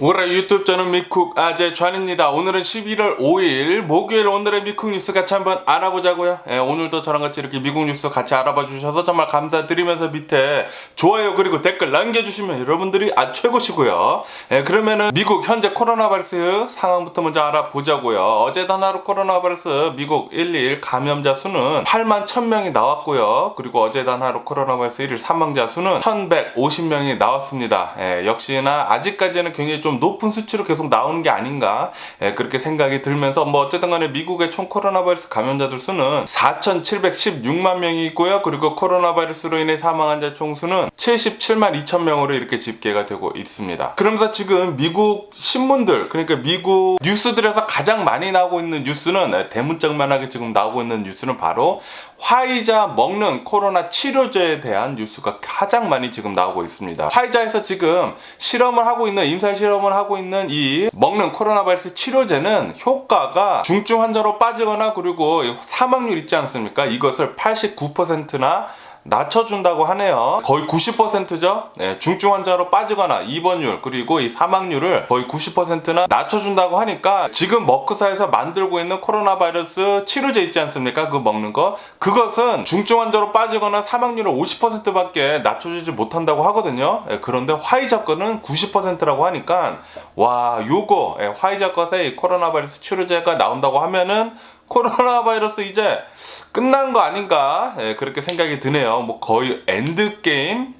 올해 유튜브 저는 미쿡 아재 좌입니다. 오늘은 11월 5일 목요일 오늘의 미쿡 뉴스 같이 한번 알아보자고요. 오늘도 저랑 같이 이렇게 미국 뉴스 같이 알아봐 주셔서 정말 감사드리면서 밑에 좋아요 그리고 댓글 남겨주시면 여러분들이 최고시고요. 그러면은 미국 현재 코로나 바이러스 상황부터 먼저 알아보자고요. 어제 단 하루 코로나 바이러스 미국 1일 감염자 수는 8만 1000명이 나왔고요. 그리고 어제 단 하루 코로나 바이러스 1일 사망자 수는 1150명이 나왔습니다. 역시나 아직까지는 굉장히 좀 높은 수치로 계속 나오는 게 아닌가 그렇게 생각이 들면서 어쨌든 간에 미국의 총 코로나 바이러스 감염자들 수는 4716만 명이 있고요. 그리고 코로나 바이러스로 인해 사망한 자 총수는 77만 2천 명으로 이렇게 집계가 되고 있습니다. 그러면서 지금 미국 신문들, 그러니까 미국 뉴스들에서 가장 많이 나오고 있는 뉴스는 대문짝만하게 지금 나오고 있는 뉴스는 바로 화이자 먹는 코로나 치료제에 대한 뉴스가 가장 많이 지금 나오고 있습니다. 화이자에서 지금 실험을 하고 있는 임상 실험을 하고 있는 이 먹는 코로나 바이러스 치료제는 효과가 중증 환자로 빠지거나 그리고 사망률 있지 않습니까? 이것을 89%나 낮춰준다고 하네요. 거의 90%죠. 중증 환자로 빠지거나 입원율 그리고 이 사망률을 거의 90%나 낮춰준다고 하니까 지금 머크사에서 만들고 있는 코로나 바이러스 치료제 있지 않습니까? 그거 먹는 거 그것은 중증 환자로 빠지거나 사망률을 50%밖에 낮춰주지 못한다고 하거든요. 그런데 화이자 거는 90%라고 하니까 와 요거 화이자 것에 코로나 바이러스 치료제가 나온다고 하면은 코로나 바이러스 이제 끝난 거 아닌가 그렇게 생각이 드네요. 거의 엔드게임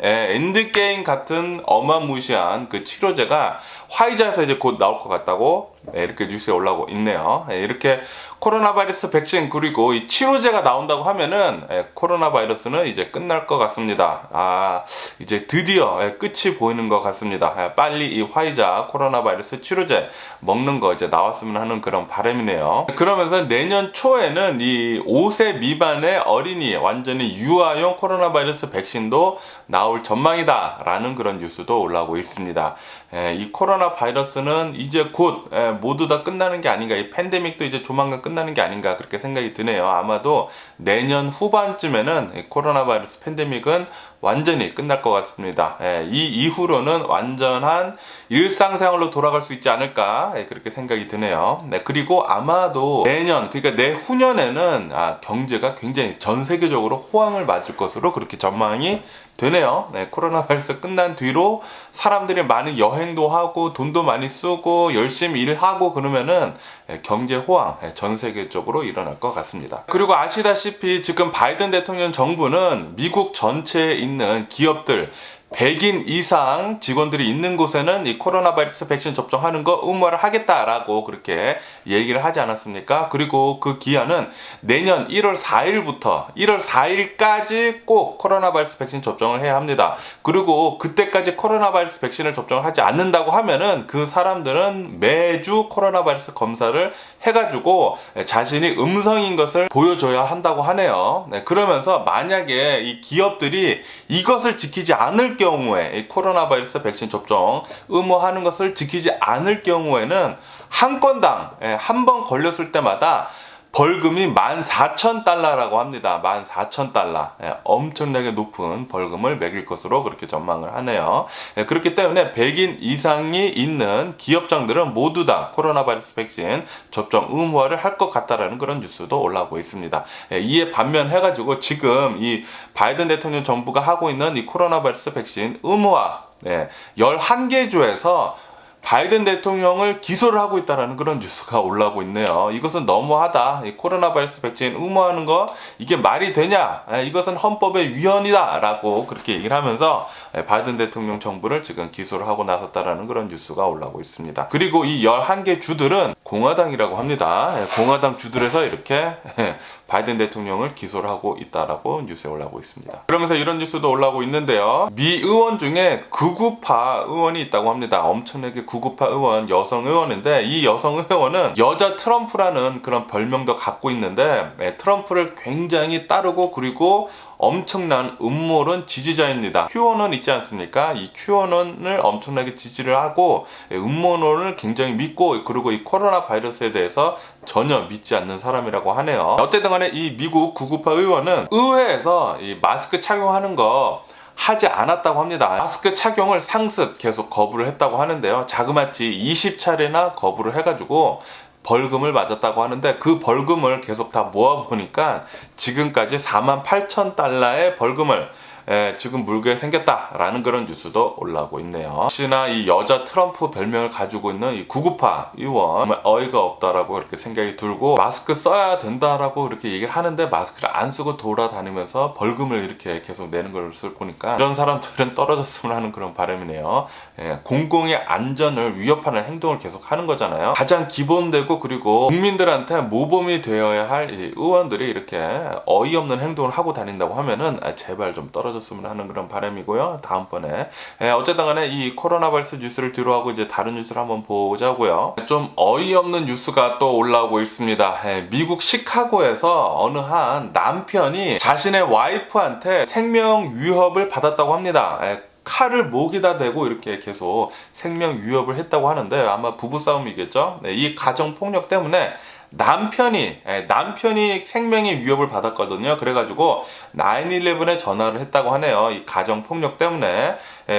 같은 어마무시한 그 치료제가 화이자에서 이제 곧 나올 것 같다고 이렇게 뉴스에 올라오고 있네요. 이렇게 코로나 바이러스 백신 그리고 이 치료제가 나온다고 하면은 코로나 바이러스는 이제 끝날 것 같습니다. 이제 드디어 끝이 보이는 것 같습니다. 빨리 이 화이자 코로나 바이러스 치료제 먹는 거 이제 나왔으면 하는 그런 바람이네요. 그러면서 내년 초에는 이 5세 미만의 어린이 완전히 유아용 코로나 바이러스 백신도 나올 전망이다 라는 그런 뉴스도 올라오고 있습니다. 이 코로나 바이러스는 이제 곧 모두 다 끝나는 게 아닌가, 이 팬데믹도 이제 조만간 끝나는 게 아닌가 그렇게 생각이 드네요. 아마도 내년 후반쯤에는 이 코로나 바이러스 팬데믹은 완전히 끝날 것 같습니다. 이 이후로는 완전한 일상생활로 돌아갈 수 있지 않을까 그렇게 생각이 드네요. 그리고 아마도 내년 그러니까 내후년에는 경제가 굉장히 전 세계적으로 호황을 맞을 것으로 그렇게 전망이 되네요. 코로나 바이러스 끝난 뒤로 사람들이 많은 여행도 하고 돈도 많이 쓰고 열심히 일하고 그러면은 경제 호황 전 세계적으로 일어날 것 같습니다. 그리고 아시다시피 지금 바이든 대통령 정부는 미국 전체에 있는 기업들 100인 이상 직원들이 있는 곳에는 이 코로나 바이러스 백신 접종하는 거 의무화를 하겠다라고 그렇게 얘기를 하지 않았습니까? 그리고 그 기한은 내년 1월 4일부터 1월 4일까지 꼭 코로나 바이러스 백신 접종을 해야 합니다. 그리고 그때까지 코로나 바이러스 백신을 접종을 하지 않는다고 하면은 그 사람들은 매주 코로나 바이러스 검사를 해가지고 자신이 음성인 것을 보여줘야 한다고 하네요. 그러면서 만약에 이 기업들이 이것을 지키지 않을 경우에 이 코로나 바이러스 백신 접종 의무화하는 것을 지키지 않을 경우에는 한 건당 한 번 걸렸을 때마다 벌금이 14,000달러라고 합니다. 14,000달러. 엄청나게 높은 벌금을 매길 것으로 그렇게 전망을 하네요. 그렇기 때문에 100인 이상이 있는 기업장들은 모두 다 코로나 바이러스 백신 접종 의무화를 할 것 같다라는 그런 뉴스도 올라오고 있습니다. 이에 반면해가지고 지금 이 바이든 대통령 정부가 하고 있는 이 코로나 바이러스 백신 의무화 11개 주에서 바이든 대통령을 기소를 하고 있다는 그런 뉴스가 올라오고 있네요. 이것은 너무하다. 이 코로나 바이러스 백신 의무화하는 거 이게 말이 되냐? 이것은 헌법의 위헌이다 라고 그렇게 얘기를 하면서 바이든 대통령 정부를 지금 기소를 하고 나섰다라는 그런 뉴스가 올라오고 있습니다. 그리고 이 11개 주들은 공화당이라고 합니다. 공화당 주들에서 이렇게 바이든 대통령을 기소를 하고 있다라고 뉴스에 올라오고 있습니다. 그러면서 이런 뉴스도 올라오고 있는데요. 미 의원 중에 극우파 의원이 있다고 합니다. 엄청나게 극우파 의원, 여성 의원인데 이 여성 의원은 여자 트럼프라는 그런 별명도 갖고 있는데 트럼프를 굉장히 따르고 그리고 엄청난 음모론 지지자입니다. QAnon 있지 않습니까? 이 QAnon을 엄청나게 지지를 하고 음모론을 굉장히 믿고 그리고 이 코로나 바이러스에 대해서 전혀 믿지 않는 사람이라고 하네요. 어쨌든 간에 이 미국 극우파 의원은 의회에서 이 마스크 착용하는 거 하지 않았다고 합니다. 마스크 착용을 상습 계속 거부를 했다고 하는데요. 자그마치 20차례나 거부를 해가지고 벌금을 맞았다고 하는데, 그 벌금을 계속 다 모아보니까 지금까지 48,000달러의 벌금을 지금 물게 생겼다라는 그런 뉴스도 올라오고 있네요. 혹시나 이 여자 트럼프 별명을 가지고 있는 이 구구파 의원, 정말 어이가 없다라고 이렇게 생각이 들고, 마스크 써야 된다라고 이렇게 얘기를 하는데 마스크를 안 쓰고 돌아다니면서 벌금을 이렇게 계속 내는 것을 보니까 이런 사람들은 떨어졌으면 하는 그런 바람이네요. 공공의 안전을 위협하는 행동을 계속 하는 거잖아요. 가장 기본되고 그리고 국민들한테 모범이 되어야 할 이 의원들이 이렇게 어이없는 행동을 하고 다닌다고 하면은 제발 좀 떨어졌으면 하는 그런 바람이고요. 다음번에 어쨌든 간에 이 코로나 바이러스 뉴스를 뒤로하고 이제 다른 뉴스를 한번 보자고요. 좀 어이없는 뉴스가 또 올라오고 있습니다. 미국 시카고에서 어느 한 남편이 자신의 와이프한테 생명 위협을 받았다고 합니다. 칼을 목에다 대고 이렇게 계속 생명 위협을 했다고 하는데, 아마 부부싸움이겠죠. 이 가정폭력 때문에 남편이 생명의 위협을 받았거든요. 그래가지고 911에 전화를 했다고 하네요. 이 가정폭력 때문에.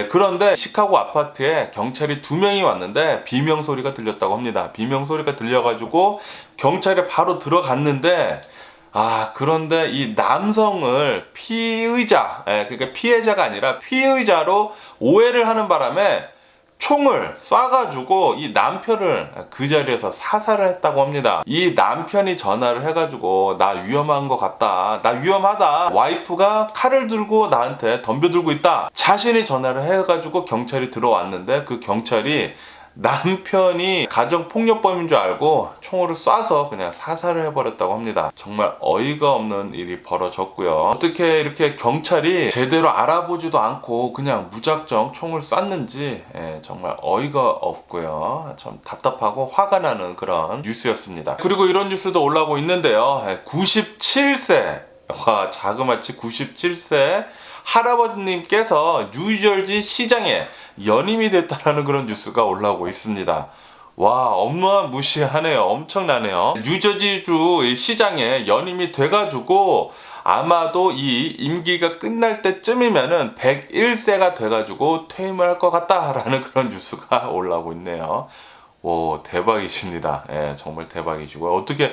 그런데 시카고 아파트에 경찰이 2명이 왔는데 비명소리가 들렸다고 합니다. 비명소리가 들려가지고 경찰에 바로 들어갔는데, 그런데 이 남성을 피의자, 그러니까 피해자가 아니라 피의자로 오해를 하는 바람에 총을 쏴가지고 이 남편을 그 자리에서 사살을 했다고 합니다. 이 남편이 전화를 해가지고 나 위험한 것 같다, 나 위험하다, 와이프가 칼을 들고 나한테 덤벼들고 있다, 자신이 전화를 해가지고 경찰이 들어왔는데, 그 경찰이 남편이 가정폭력범인 줄 알고 총으로 쏴서 그냥 사살을 해버렸다고 합니다. 정말 어이가 없는 일이 벌어졌고요. 어떻게 이렇게 경찰이 제대로 알아보지도 않고 그냥 무작정 총을 쐈는지 정말 어이가 없고요. 참 답답하고 화가 나는 그런 뉴스였습니다. 그리고 이런 뉴스도 올라오고 있는데요. 97세, 자그마치 97세 할아버지님께서 뉴저지 시장에 연임이 됐다라는 그런 뉴스가 올라오고 있습니다. 와, 어마무시하네요. 엄청나네요. 뉴저지주 시장에 연임이 돼가지고 아마도 이 임기가 끝날 때쯤이면은 101세가 돼가지고 퇴임을 할 것 같다라는 그런 뉴스가 올라오고 있네요. 오, 대박이십니다. 정말 대박이시고요. 어떻게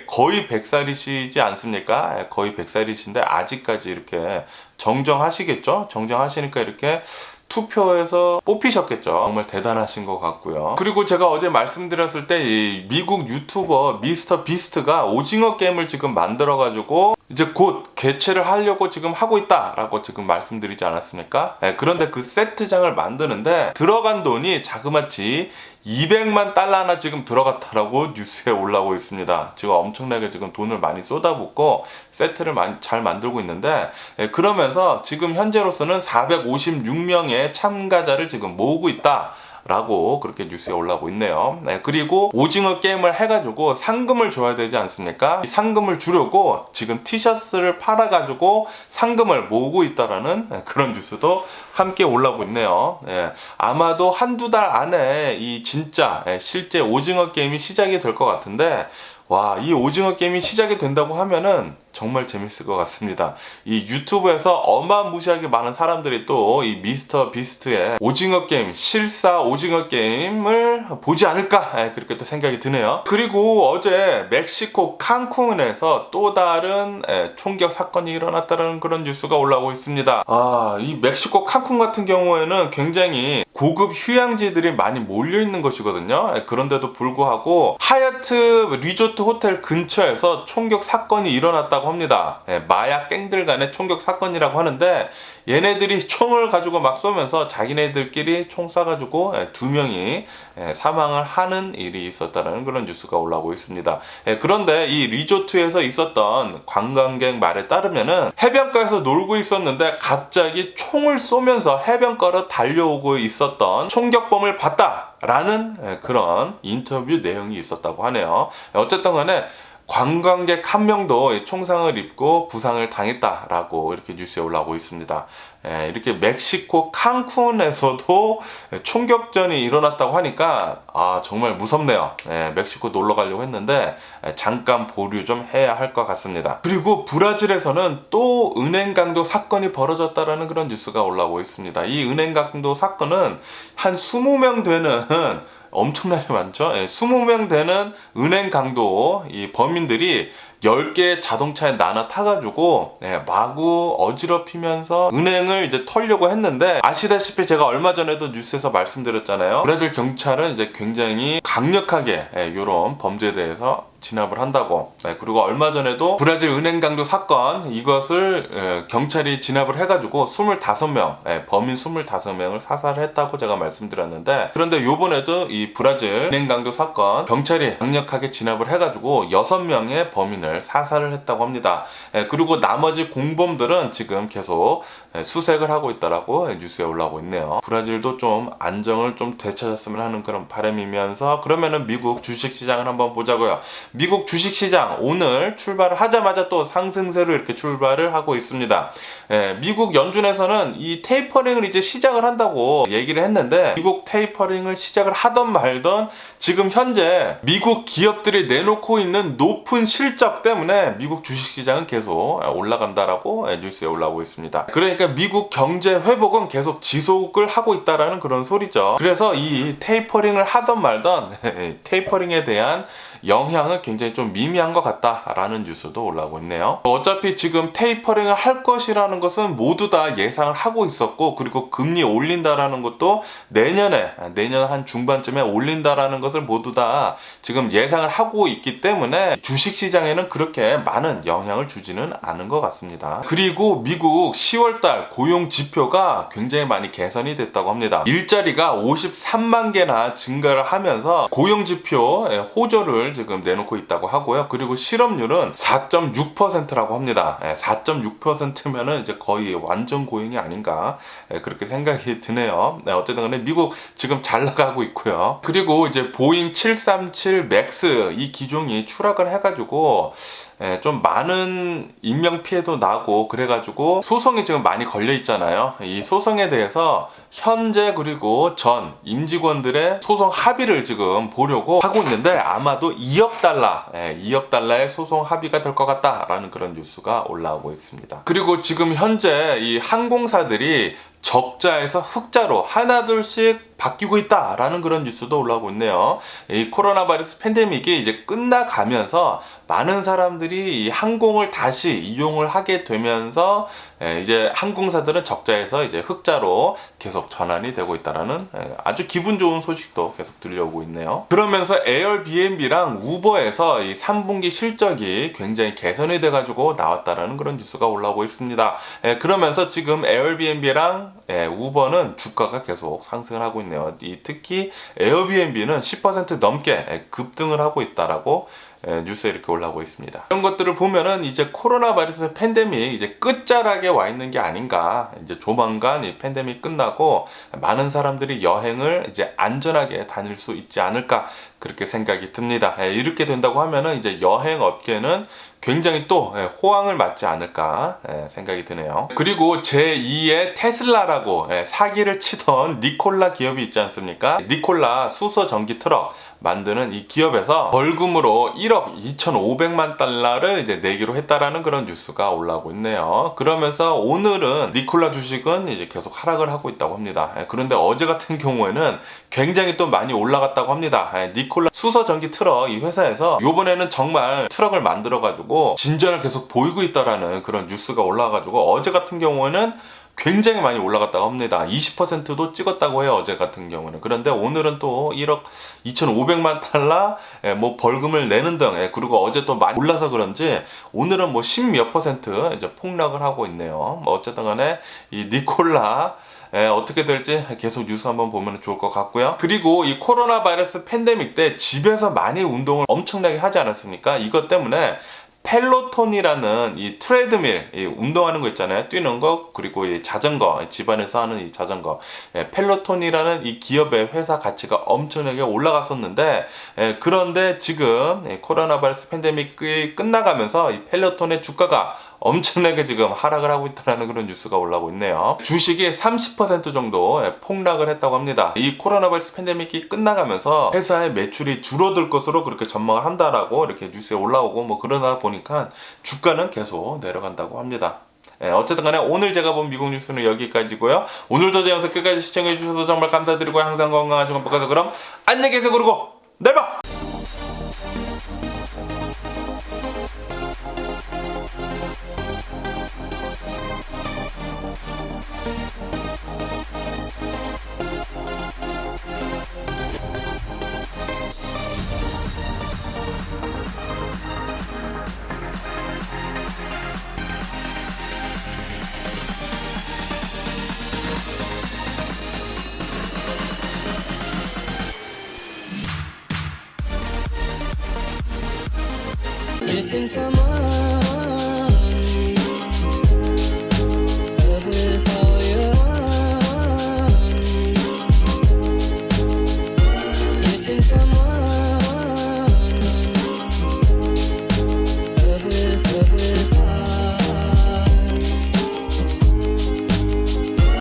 거의 100살이시지 않습니까? 거의 100살이신데 아직까지 이렇게 정정하시겠죠? 정정하시니까 이렇게 투표에서 뽑히셨겠죠. 정말 대단하신 것 같고요. 그리고 제가 어제 말씀드렸을 때 이 미국 유튜버 미스터 비스트가 오징어 게임을 지금 만들어가지고 이제 곧 개최를 하려고 지금 하고 있다라고 지금 말씀드리지 않았습니까? 그런데 그 세트장을 만드는데 들어간 돈이 자그마치 200만 달러나 지금 들어갔다라고 뉴스에 올라오고 있습니다. 지금 엄청나게 지금 돈을 많이 쏟아붓고 세트를 잘 만들고 있는데, 그러면서 지금 현재로서는 456명의 참가자를 지금 모으고 있다 라고 그렇게 뉴스에 올라오고 있네요. 그리고 오징어 게임을 해가지고 상금을 줘야 되지 않습니까? 이 상금을 주려고 지금 티셔츠를 팔아가지고 상금을 모으고 있다라는 그런 뉴스도 함께 올라오고 있네요. 아마도 한두 달 안에 이 진짜 실제 오징어 게임이 시작이 될 것 같은데, 와, 이 오징어 게임이 시작이 된다고 하면은 정말 재밌을 것 같습니다. 이 유튜브에서 어마무시하게 많은 사람들이 또 이 미스터 비스트의 오징어 게임, 실사 오징어 게임을 보지 않을까, 그렇게 또 생각이 드네요. 그리고 어제 멕시코 칸쿤에서 또 다른 총격 사건이 일어났다는 그런 뉴스가 올라오고 있습니다. 이 멕시코 칸쿤 같은 경우에는 굉장히 고급 휴양지들이 많이 몰려 있는 것이거든요. 그런데도 불구하고 하얏트 리조트 호텔 근처에서 총격 사건이 일어났다고 합니다. 마약 갱들 간의 총격 사건이라고 하는데, 얘네들이 총을 가지고 막 쏘면서 자기네들끼리 총 쏴가지고 2명이 사망을 하는 일이 있었다는 그런 뉴스가 올라오고 있습니다. 그런데 이 리조트에서 있었던 관광객 말에 따르면은 해변가에서 놀고 있었는데 갑자기 총을 쏘면서 해변가로 달려오고 있었던 총격범을 봤다 라는 그런 인터뷰 내용이 있었다고 하네요. 어쨌든 간에 관광객 한 명도 총상을 입고 부상을 당했다라고 이렇게 뉴스에 올라오고 있습니다. 이렇게 멕시코 칸쿤에서도 총격전이 일어났다고 하니까 정말 무섭네요. 멕시코 놀러 가려고 했는데 잠깐 보류 좀 해야 할 것 같습니다. 그리고 브라질에서는 또 은행 강도 사건이 벌어졌다라는 그런 뉴스가 올라오고 있습니다. 이 은행 강도 사건은 한 20명 되는 엄청나게 많죠. 20명 되는 은행 강도 이 범인들이 10개의 자동차에 나눠 타가지고 마구 어지럽히면서 은행을 이제 털려고 했는데, 아시다시피 제가 얼마 전에도 뉴스에서 말씀드렸잖아요. 브라질 경찰은 이제 굉장히 강력하게 이런 범죄에 대해서 진압을 한다고. 그리고 얼마 전에도 브라질 은행 강도 사건, 이것을 경찰이 진압을 해가지고 25명, 범인 25명을 사살했다고 제가 말씀드렸는데, 그런데 요번에도 이 브라질 은행 강도 사건 경찰이 강력하게 진압을 해가지고 6명의 범인을 사살을 했다고 합니다. 그리고 나머지 공범들은 지금 계속 수색을 하고 있다라고 뉴스에 올라오고 있네요. 브라질도 좀 안정을 좀 되찾았으면 하는 그런 바람이면서, 그러면은 미국 주식시장을 한번 보자고요. 미국 주식시장 오늘 출발을 하자마자 또 상승세로 이렇게 출발을 하고 있습니다. 미국 연준에서는 이 테이퍼링을 이제 시작을 한다고 얘기를 했는데, 미국 테이퍼링을 시작을 하던 말던 지금 현재 미국 기업들이 내놓고 있는 높은 실적 때문에 미국 주식시장은 계속 올라간다라고 뉴스에 올라오고 있습니다. 그러니까 미국 경제 회복은 계속 지속을 하고 있다라는 그런 소리죠. 그래서 이 테이퍼링을 하던 말던 테이퍼링에 대한 영향은 굉장히 좀 미미한 것 같다라는 뉴스도 올라오고 있네요. 어차피 지금 테이퍼링을 할 것이라는 것은 모두 다 예상을 하고 있었고, 그리고 금리 올린다라는 것도 내년 한 중반쯤에 올린다라는 것을 모두 다 지금 예상을 하고 있기 때문에 주식시장에는 그렇게 많은 영향을 주지는 않은 것 같습니다. 그리고 미국 10월달 고용 지표가 굉장히 많이 개선이 됐다고 합니다. 일자리가 53만 개나 증가를 하면서 고용 지표 호조를 지금 내놓고 있다고 하고요. 그리고 실업률은 4.6%라고 합니다. 4.6%면은 이제 거의 완전 고용이 아닌가 그렇게 생각이 드네요. 어쨌든 간에 미국 지금 잘 나가고 있고요. 그리고 이제 보잉 737 맥스 이 기종이 추락을 해가지고 좀 많은 인명피해도 나고 그래가지고 소송이 지금 많이 걸려 있잖아요. 이 소송에 대해서 현재 그리고 전 임직원들의 소송 합의를 지금 보려고 하고 있는데, 아마도 2억 달러의 소송 합의가 될 것 같다라는 그런 뉴스가 올라오고 있습니다. 그리고 지금 현재 이 항공사들이 적자에서 흑자로 하나둘씩 바뀌고 있다라는 그런 뉴스도 올라오고 있네요. 이 코로나 바이러스 팬데믹이 이제 끝나가면서 많은 사람들이 이 항공을 다시 이용을 하게 되면서 이제 항공사들은 적자에서 이제 흑자로 계속 전환이 되고 있다라는 아주 기분 좋은 소식도 계속 들려오고 있네요. 그러면서 에어비앤비랑 우버에서 이 3분기 실적이 굉장히 개선이 돼가지고 나왔다라는 그런 뉴스가 올라오고 있습니다. 그러면서 지금 에어비앤비랑 우버는 주가가 계속 상승을 하고 있네요. 특히 에어비앤비는 10% 넘게 급등을 하고 있다라고 뉴스에 이렇게 올라오고 있습니다. 이런 것들을 보면은 이제 코로나 바이러스 팬데믹 이제 끝자락에 와 있는 게 아닌가. 이제 조만간 이 팬데믹 끝나고 많은 사람들이 여행을 이제 안전하게 다닐 수 있지 않을까 그렇게 생각이 듭니다. 이렇게 된다고 하면은 이제 여행 업계는 굉장히 또 호황을 맞지 않을까 생각이 드네요. 그리고 제2의 테슬라라고 사기를 치던 니콜라 기업이 있지 않습니까? 니콜라 수소 전기 트럭 만드는 이 기업에서 벌금으로 1억 2,500만 달러를 이제 내기로 했다라는 그런 뉴스가 올라오고 있네요. 그러면서 오늘은 니콜라 주식은 이제 계속 하락을 하고 있다고 합니다. 그런데 어제 같은 경우에는 굉장히 또 많이 올라갔다고 합니다. 니콜라 수소 전기 트럭 이 회사에서 이번에는 정말 트럭을 만들어 가지고 진전을 계속 보이고 있다라는 그런 뉴스가 올라와가지고 어제 같은 경우에는 굉장히 많이 올라갔다고 합니다. 20%도 찍었다고 해요, 어제 같은 경우는. 그런데 오늘은 또 1억 2,500만 달러 뭐 벌금을 내는 등, 그리고 어제 또 많이 올라서 그런지 오늘은 뭐 10몇 % 이제 폭락을 하고 있네요. 뭐 어쨌든 간에 이 니콜라 어떻게 될지 계속 뉴스 한번 보면 좋을 것 같고요. 그리고 이 코로나 바이러스 팬데믹 때 집에서 많이 운동을 엄청나게 하지 않았습니까? 이것 때문에 펠로톤이라는 이 트레드밀, 이 운동하는 거 있잖아요. 뛰는 거, 그리고 이 자전거, 집안에서 하는 이 자전거. 펠로톤이라는 이 기업의 회사 가치가 엄청나게 올라갔었는데, 그런데 지금 코로나 바이러스 팬데믹이 끝나가면서 이 펠로톤의 주가가 엄청나게 지금 하락을 하고 있다는 그런 뉴스가 올라오고 있네요. 주식이 30% 정도 폭락을 했다고 합니다. 이 코로나 바이러스 팬데믹이 끝나가면서 회사의 매출이 줄어들 것으로 그렇게 전망을 한다라고 이렇게 뉴스에 올라오고 뭐 그러다 보니까 주가는 계속 내려간다고 합니다. 어쨌든 간에 오늘 제가 본 미국 뉴스는 여기까지고요. 오늘도 제 영상 끝까지 시청해 주셔서 정말 감사드리고 항상 건강하시고 행복하세요. 그럼 안녕히 계세요. 그리고 내일 봐! Missing someone